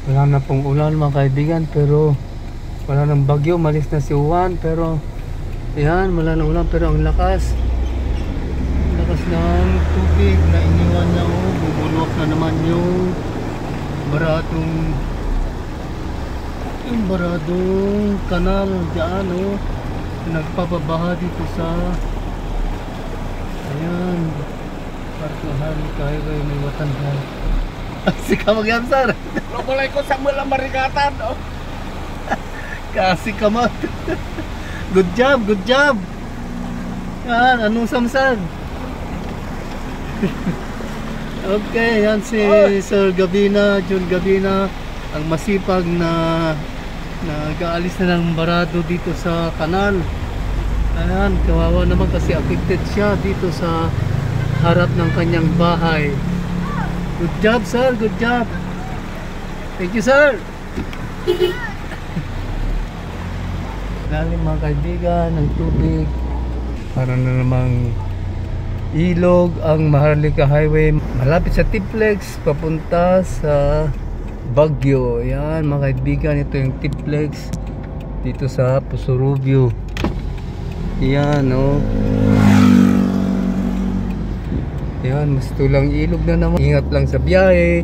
Wala na pong ulan mga kaibigan, pero wala nang bagyo. Malis na si Juan, pero ayan, wala nang ulan, pero ang lakas ng tubig na iniwan niya. Bubulwak na naman yung baradong kanal dyan, nagpapabaha dito sa ayan, Parkohan Highway may Watanhan. Kasi ka mag-yamsar Lokolay ko sa mula marigatan, kasi ka mag good job yan, anong samsag. Okay, yan si Sir Gabina, John Gabina, ang masipag na nag-aalis na ng barado dito sa kanal. Ayan, kawawa naman kasi affected siya dito sa harap ng kanyang bahay. Good job, sir, good job. Thank you, sir. Lalim mga kaibigan ng tubig, para na namang ilog ang Maharlika Highway malapit sa Tiplex papunta sa Baguio. Yan mga kaibigan, ito yung Tiplex dito sa Pusurubio. Yan yan, mas tulang ilog na naman. Ingat lang sa biyahe.